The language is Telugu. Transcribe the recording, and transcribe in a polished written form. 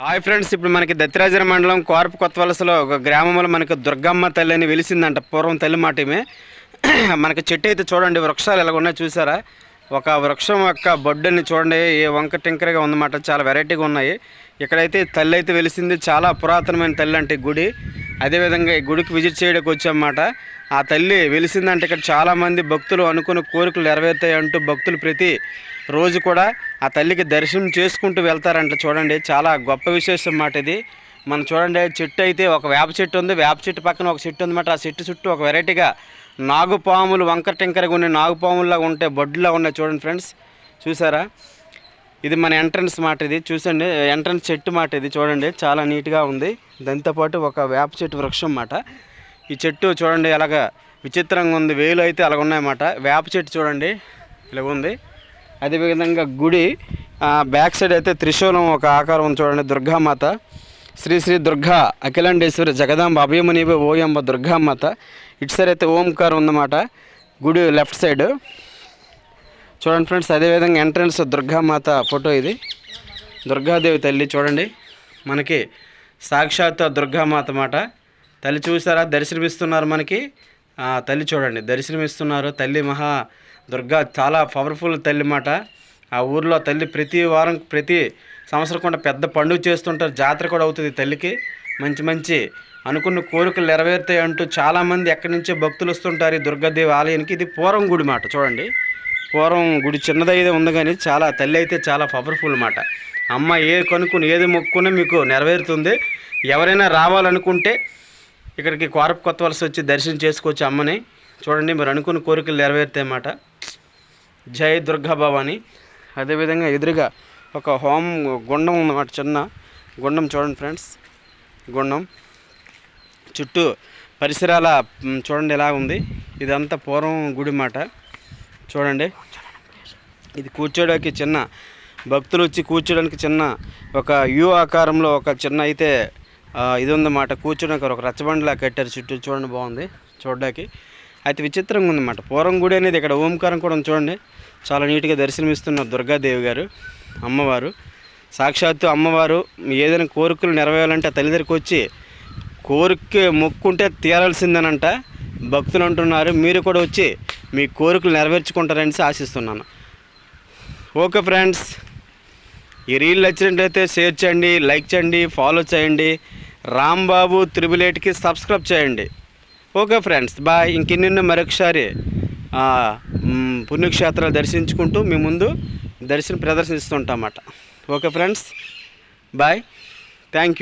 హాయ్ ఫ్రెండ్స్, ఇప్పుడు మనకి దత్తిరాజర మండలం కోరపు కొత్తవలసలో ఒక గ్రామంలో మనకి దుర్గమ్మ తల్లి అని వెలిసిందంట. పూర్వం తల్లి మాటమే. మనకి చెట్టు అయితే చూడండి, వృక్షాలు ఎలా ఉన్నాయి చూసారా? ఒక వృక్షం యొక్క బొడ్డుని చూడండి, ఏ వంక టింకరగా ఉందన్నమాట. చాలా వెరైటీగా ఉన్నాయి. ఇక్కడైతే తల్లి అయితే వెలిసింది. చాలా పురాతనమైన తల్లి అంటే గుడి. అదేవిధంగా ఈ గుడికి విజిట్ చేయడానికి వచ్చామన్నమాట. ఆ తల్లి వెలిసిందంటే ఇక్కడ చాలామంది భక్తులు అనుకున్న కోరికలు నెరవేరుతాయి అంటూ భక్తులు ప్రతి రోజు కూడా ఆ తల్లికి దర్శనం చేసుకుంటూ వెళ్తారంట. చూడండి, చాలా గొప్ప విశేషం మాట ఇది. మనం చూడండి, చెట్టు అయితే ఒక వేప చెట్టు ఉంది. వేప చెట్టు పక్కన ఒక చెట్టు ఉందన్నమాట. ఆ చెట్టు చుట్టూ ఒక వెరైటీగా నాగుపాములు వంకర టింకరగా ఉన్నాయి. నాగుపాముల్లాగా ఉంటాయి, బొడ్డులా ఉన్నాయి. చూడండి ఫ్రెండ్స్, చూసారా? ఇది మన ఎంట్రన్స్ మాట. ఇది చూసండి, ఎంట్రన్స్ చెట్టు మాట. ఇది చూడండి, చాలా నీట్గా ఉంది. దాంతోపాటు ఒక వేప చెట్టు వృక్షం మాట. ఈ చెట్టు చూడండి అలాగా విచిత్రంగా ఉంది. వేలు అయితే అలాగ ఉన్నాయన్నమాట. వేప చెట్టు చూడండి ఇలాగ ఉంది. అదేవిధంగా గుడి బ్యాక్ సైడ్ అయితే త్రిశూలం ఒక ఆకారం ఉంది. చూడండి, దుర్గామాత, శ్రీ శ్రీ దుర్గా అఖిలాండేశ్వరి జగదాంబ అభయమునివే ఓయంబ దుర్గామాత. ఇటు సైడ్ అయితే ఓంకారం ఉందన్నమాట గుడి లెఫ్ట్ సైడ్. చూడండి ఫ్రెండ్స్, అదేవిధంగా ఎంట్రన్స్ దుర్గామాత ఫోటో. ఇది దుర్గాదేవి తల్లి. చూడండి, మనకి సాక్షాత్ దుర్గామాత మాట. తల్లి చూసారా, దర్శనమిస్తున్నారు మనకి. తల్లి చూడండి, దర్శనమిస్తున్నారు. తల్లి మహా దుర్గా చాలా పవర్ఫుల్ తల్లి మాట. ఆ ఊర్లో తల్లి ప్రతి వారం ప్రతి సంవత్సరం కూడా పెద్ద పండుగ చేస్తుంటారు. జాతర కూడా అవుతుంది తల్లికి. మంచి మంచి అనుకున్న కోరికలు నెరవేరుతాయి అంటూ చాలామంది ఎక్కడి నుంచో భక్తులు వస్తుంటారు ఈ దుర్గాదేవి ఆలయానికి. ఇది పూర్వం గుడి మాట. చూడండి, పూర్వం గుడి చిన్నదైతే ఉంది, కానీ చాలా తల్లి అయితే చాలా పవర్ఫుల్ మాట. అమ్మ ఏ కనుక్కుని ఏది మొక్కున్నా మీకు నెరవేరుతుంది. ఎవరైనా రావాలనుకుంటే ఇక్కడికి కోరపు కొత్తవలస వచ్చి దర్శనం చేసుకోవచ్చు అమ్మని. చూడండి, మీరు అనుకున్న కోరికలు నెరవేరుతాయి అన్నమాట. జై దుర్గా భవాని. అదేవిధంగా ఎదురుగా ఒక గుండం ఉందన్నమాట, చిన్న గుండం. చూడండి ఫ్రెండ్స్, గుండం చుట్టూ పరిసరాల చూడండి ఎలా ఉంది. ఇదంతా పూర్వం గుడి మాట. చూడండి, ఇది కూర్చోడానికి చిన్న భక్తులు వచ్చి కూర్చోడానికి చిన్న ఒక యూ ఆకారంలో ఒక చిన్న అయితే ఇది ఉందన్నమాట. కూర్చోడానికి ఒక రచ్చబండిలా కట్టారు చుట్టూ. చూడండి, బాగుంది చూడడానికి. అయితే విచిత్రంగా ఉందన్నమాట. పూర్వం గుడి అనేది ఇక్కడ ఓంకారం కూడా ఉంది. చూడండి, చాలా నీట్గా దర్శనమిస్తున్నారు దుర్గాదేవి గారు, అమ్మవారు. సాక్షాత్తు అమ్మవారు ఏదైనా కోరికలు నెరవేరాలంటే ఆ తల్లి దగ్గరికి వచ్చి కోరిక మొక్కుంటే తీరాల్సిందేనంట భక్తులు అంటున్నారు. మీరు కూడా వచ్చి మీ కోరికలు నెరవేర్చుకుంటారని ఆశిస్తున్నాను. ఓకే ఫ్రెండ్స్, ఈ రీల్ నచ్చినట్లయితే షేర్ చేయండి, లైక్ చేయండి, ఫాలో చేయండి. రాంబాబు 888కి సబ్స్క్రైబ్ చేయండి. Okay friends, bye. ఇంకెన్నెన్నో మరొకసారి పుణ్యక్షేత్రాలు దర్శించుకుంటూ మీ ముందు ప్రదర్శిస్తుంటామన్నమాట. Okay friends, bye. Thank you.